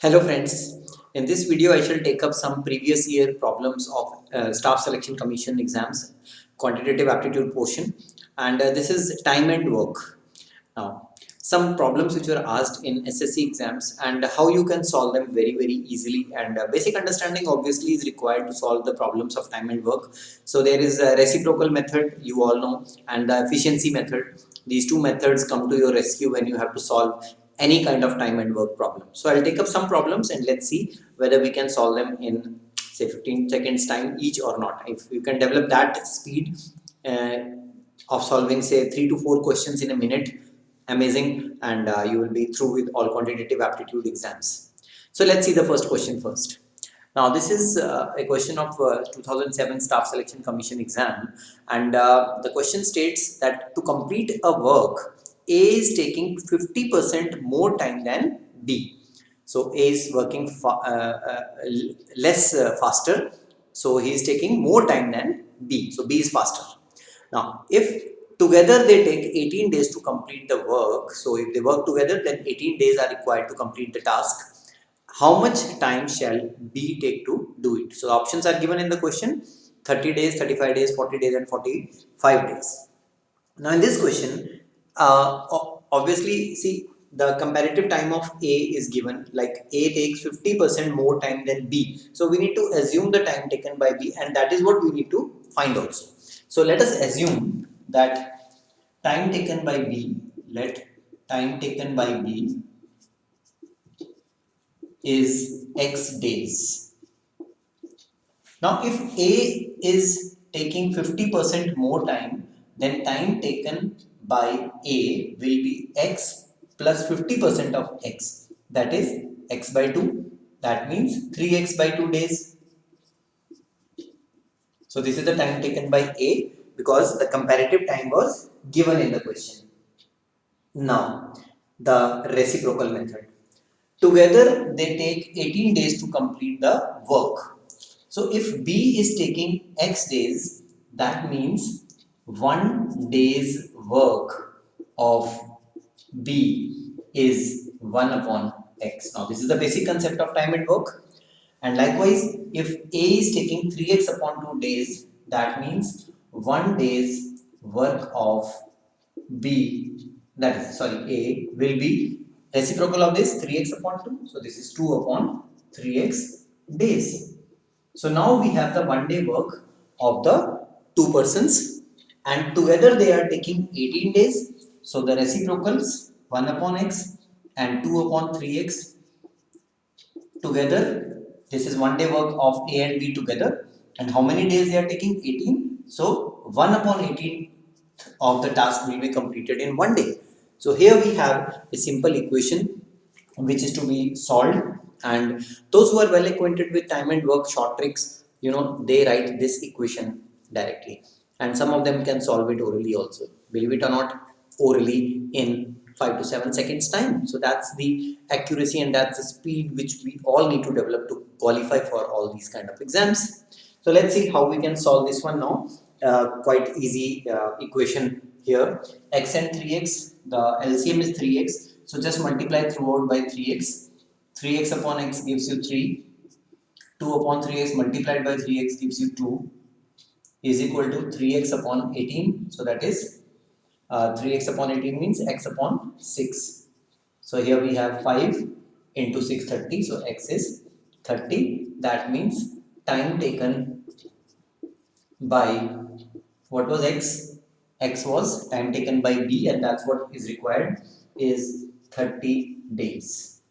Hello friends, in this video I shall take up some previous year problems of Staff Selection Commission exams, quantitative aptitude portion, and this is time and work. Now, some problems which were asked in SSC exams and how you can solve them very easily, and basic understanding obviously is required to solve the problems of time and work. So there is a reciprocal method, you all know, and the efficiency method. These two methods come to your rescue when you have to solve any kind of time and work problem. So I'll take up some problems and let's see whether we can solve them in say 15 seconds time each or not. If you can develop that speed uh, of solving say 3 to 4 questions in a minute, amazing, and you will be through with all quantitative aptitude exams. So let's see the first question first. Now this is a question of 2007 Staff Selection Commission exam, and the question states that to complete a work, A is taking 50% more time than B. So A is working less faster, so he is taking more time than B. So B is faster. Now, if together they take 18 days to complete the work, so if they work together, then 18 days are required to complete the task. How much time shall B take to do it? So, the options are given in the question: 30 days, 35 days, 40 days, and 45 days. Now, in this question, obviously, see the comparative time of A is given, like A takes 50% more time than B. So, we need to assume the time taken by B, and that is what we need to find also. So, let us assume that time taken by B, let time taken by B is X days. Now, if A is taking 50% more time, then time taken by A will be X plus 50% of X. That is X by 2. That means 3X by 2 days. So, this is the time taken by A because the comparative time was given in the question. Now, the reciprocal method. Together, they take 18 days to complete the work. So, if B is taking X days, that means 1 day's work of B is 1 upon X. Now, this is the basic concept of time and work. And likewise, if A is taking 3x upon 2 days, that means 1 day's work of B, that is, sorry, A will be reciprocal of this 3x upon 2. So, this is 2 upon 3x days. So, now we have the 1 day work of the two persons and together they are taking 18 days. So, the reciprocals 1 upon x and 2 upon 3x together. This is 1 day work of A and B together. And how many days they are taking? 18. So, 1 upon 18 of the task will be completed in 1 day. So, here we have a simple equation which is to be solved, and those who are well acquainted with time and work short tricks, they write this equation directly, and some of them can solve it orally also, believe it or not, orally in 5 to 7 seconds time. So that's the accuracy and that's the speed which we all need to develop to qualify for all these kind of exams. So let's see how we can solve this one now. Quite easy equation here. X and 3x, the LCM is 3x. So just multiply throughout by 3x. 3x upon x gives you 3. 2 upon 3x multiplied by 3x gives you 2 is equal to 3x upon 18. So that is 3x upon 18 means x upon 6. So here we have 5 into 6 30. So x is 30. That means time taken by, what was x? X was time taken by B, and that's what is required is 30 days.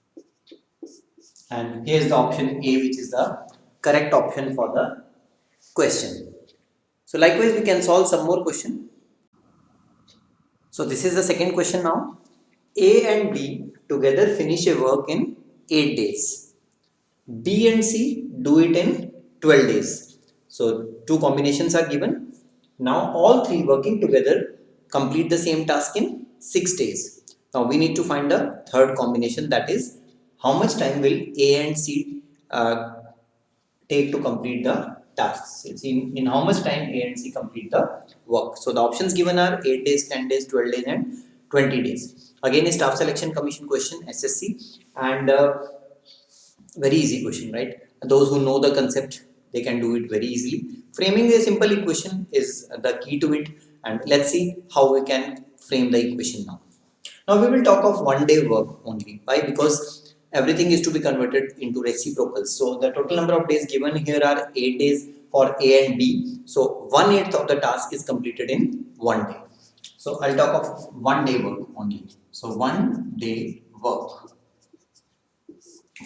And here's the option A, which is the correct option for the question. So likewise, we can solve some more question. So this is the second question now. A and B together finish a work in 8 days. B and C do it in 12 days. So two combinations are given. Now all three working together complete the same task in 6 days. Now we need to find a third combination, that is how much time will A and C take to complete the tasks. It's in how much time A and C complete the work. So the options given are 8 days, 10 days, 12 days and 20 days. Again, a staff selection commission question, SSC, and Very easy question, right? Those who know the concept, they can do it very easily. Framing a simple equation is the key to it, and let's see how we can frame the equation now. Now we will talk of 1 day work only. Why? Because everything is to be converted into reciprocals. So the total number of days given here are 8 days for A and B. So 1/8 of the task is completed in 1 day. So I'll talk of 1 day work only. So 1 day work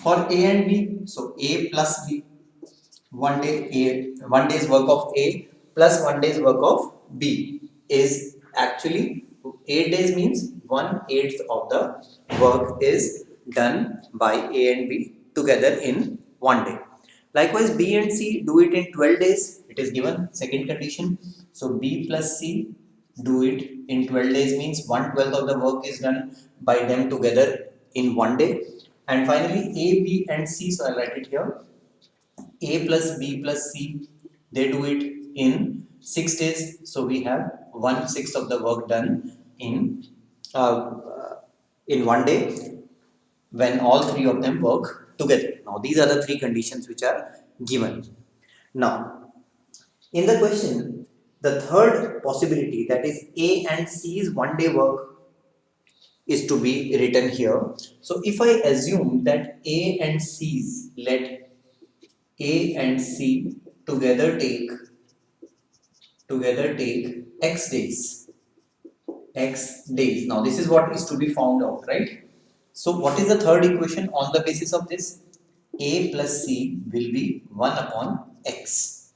for A and B. So A plus B, 1 day's work of A plus 1 day's work of B is actually 8 days, means 1/8 of the work is done by A and B together in 1 day. Likewise, B and C do it in 12 days. It is given second condition. So B plus C do it in 12 days, means 1/12 of the work is done by them together in 1 day. And finally, A, B and C, so I'll write it here. A plus B plus C, they do it in 6 days. So we have 1/6 of the work done in uh, in 1 day when all three of them work together. Now these are the three conditions which are given. Now in the question, the third possibility, that is A and C's 1 day work, is to be written here. So if I assume that A and C's, let A and C together take x days. X days. Now this is what is to be found out, right? So what is the third equation on the basis of this? A plus C will be 1 upon x.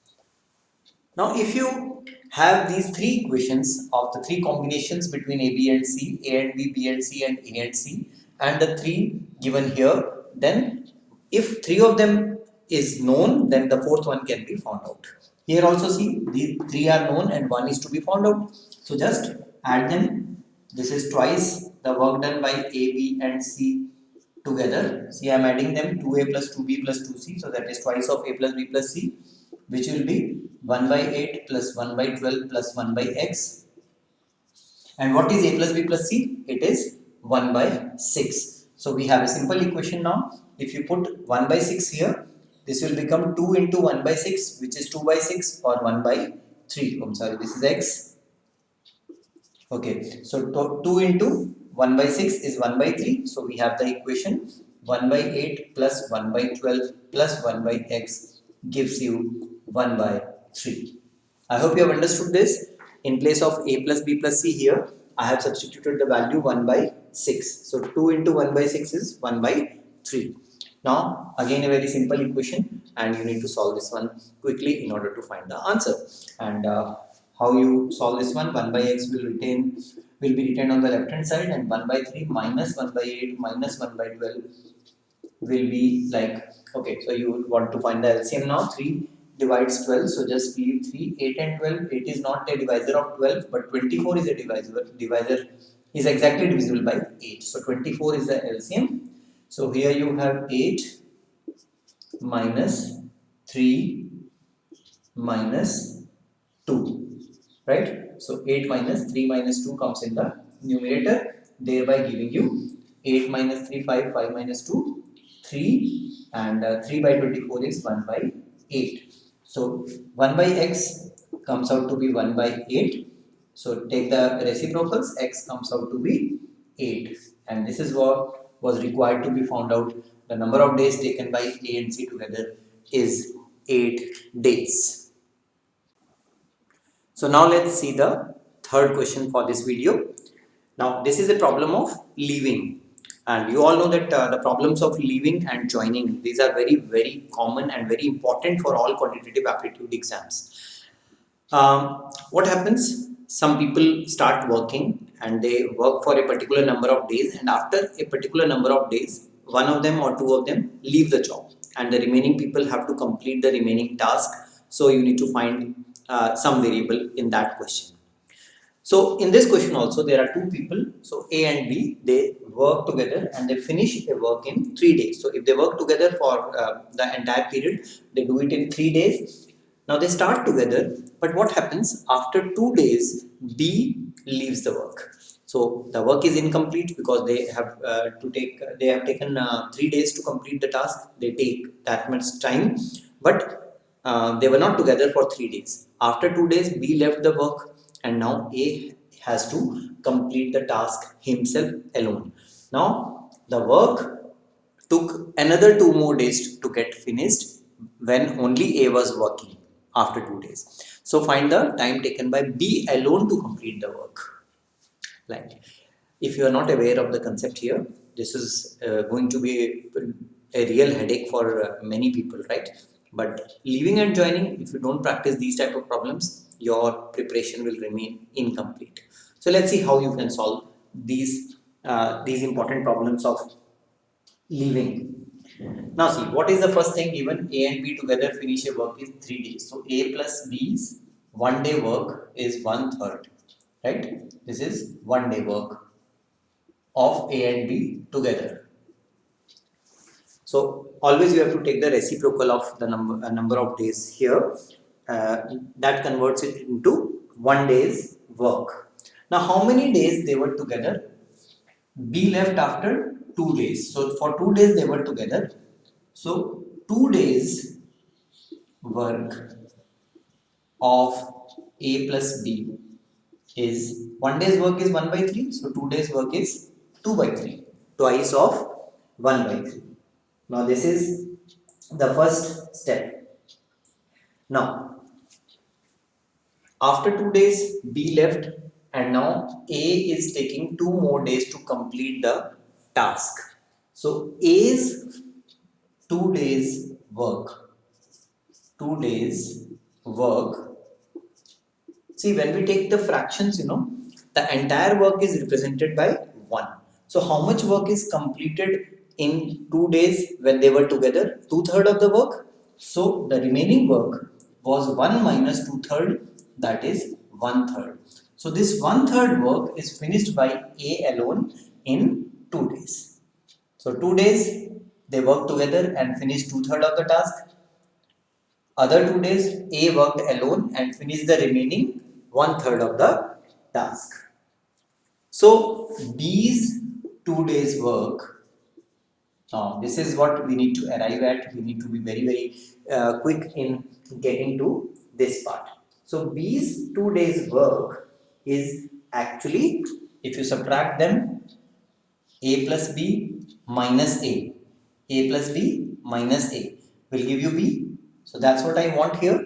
Now, if you have these three equations of the three combinations between A, B and C, A and B, B and C, and A and C, and the three given here, then if three of them is known, then the fourth one can be found out. Here also see, these three are known and one is to be found out. So just add them. This is twice the work done by A, B and C together. See, I am adding them, 2A plus 2B plus 2C. So that is twice of A plus B plus C, which will be 1 by 8 plus 1 by 12 plus 1 by x. And what is A plus B plus C? It is 1 by 6. So we have a simple equation now. If you put 1 by 6 here, this will become 2 into 1 by 6, which is 2 by 6, or 1 by 3. I'm sorry, this is x. Okay, so 2 into 1 by 6 is 1 by 3. So we have the equation 1 by 8 plus 1 by 12 plus 1 by x gives you 1 by 3. I hope you have understood this. In place of A plus B plus C here, I have substituted the value 1 by 6. So 2 into 1 by 6 is 1 by 3. Now again a very simple equation, and you need to solve this one quickly in order to find the answer. And how you solve this one? 1 by x will be written on the left hand side, and 1 by 3 minus 1 by 8 minus 1 by 12 will be like, okay, so you want to find the LCM now. 3 divides 12, so just leave 3, 8 and 12. 8 is not a divisor of 12, but 24 is a divisor is exactly divisible by 8. So 24 is the LCM. So here you have 8 minus 3 minus 2, right? So 8 minus 3 minus 2 comes in the numerator, thereby giving you 8 minus 3, 5, 5 minus 2, 3, and 3 by 24 is 1 by 8. So 1 by x comes out to be 1 by 8. So take the reciprocals, x comes out to be 8, and this is what was required to be found out. The number of days taken by A and C together is 8 days. So now let's see the third question for this video. Now this is a problem of leaving, and you all know that the problems of leaving and joining, these are very common and very important for all quantitative aptitude exams. What happens? Some people start working and they work for a particular number of days, and after a particular number of days, one of them or two of them leave the job, and the remaining people have to complete the remaining task. So you need to find some variable in that question. So in this question also there are two people. So A and B, they work together and they finish a work in 3 days. So if they work together for the entire period, they do it in 3 days. Now they start together, but what happens after 2 days? B leaves the work. So the work is incomplete because they have taken 3 days to complete the task. They take that much time, but they were not together for 3 days. After 2 days, B left the work, and now A has to complete the task himself alone. Now the work took another 2 more days to get finished when only A was working after 2 days. So find the time taken by B alone to complete the work. Like, if you are not aware of the concept here, this is going to be a real headache for many people, right? But leaving and joining, if you don't practice these type of problems, your preparation will remain incomplete. So let's see how you can solve these important problems of leaving. Now see, what is the first thing given? A and B together finish a work in 3 days. So A plus B's 1 day work is 1/3, right? This is 1 day work of A and B together. So always you have to take the reciprocal of the number of days here. That converts it into 1 day's work. Now how many days they were together? B left after 2 days. So for 2 days they were together. So 2 days work of A plus B is 1 day's work is 1 by 3. So 2 days work is 2 by 3. Twice of 1 by 3. Now this is the first step. Now after 2 days B left, and now A is taking 2 more days to complete the task. So A's 2 days work 2 days work. See, when we take the fractions, the entire work is represented by 1. So how much work is completed in 2 days when they were together? 2/3 of the work. So the remaining work was 1 minus 2/3, that is 1/3. So this 1/3 work is finished by A alone in 2 days. So 2 days they worked together and finished 2/3 of the task. Other 2 days, A worked alone and finished the remaining 1/3 of the task. So B's 2 days work. Now this is what we need to arrive at. We need to be very quick in getting to this part. So B's 2 days work is actually, if you subtract them, A plus B minus A. A plus B minus A will give you B. So that's what I want here.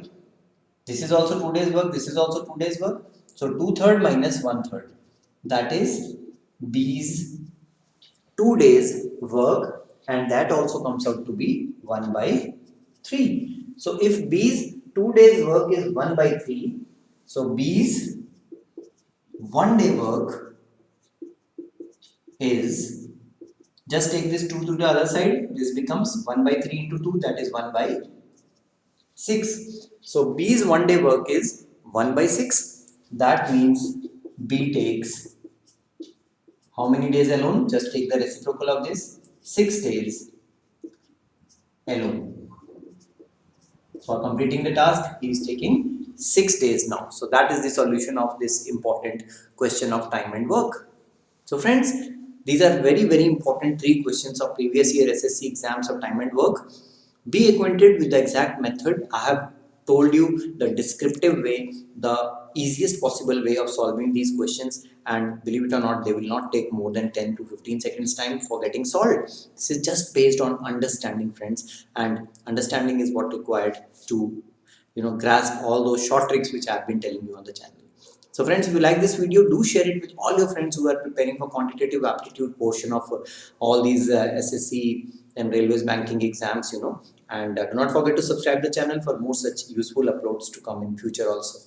This is also 2 days work. This is also 2 days work. So 2/3 minus 1/3. That is B's 2 days work, and that also comes out to be 1 by 3. So if B's 2 days work is 1 by 3, so B's 1 day work is, just take this 2 to the other side. This becomes 1 by 3 into 2, that is 1 by 6. So B's 1 day work is 1 by 6. That means B takes how many days alone? Just take the reciprocal of this, 6 days alone. For completing the task, he is taking 6 days now. So that is the solution of this important question of time and work. So friends, these are very important 3 questions of previous year SSC exams of time and work. Be acquainted with the exact method. I have told you the descriptive way, the easiest possible way of solving these questions, and believe it or not, they will not take more than 10 to 15 seconds time for getting solved. This is just based on understanding, friends, and understanding is what required to grasp all those short tricks which I have been telling you on the channel. So friends, if you like this video, do share it with all your friends who are preparing for quantitative aptitude portion of all these SSC and railways banking exams, and do not forget to subscribe the channel for more such useful uploads to come in future also.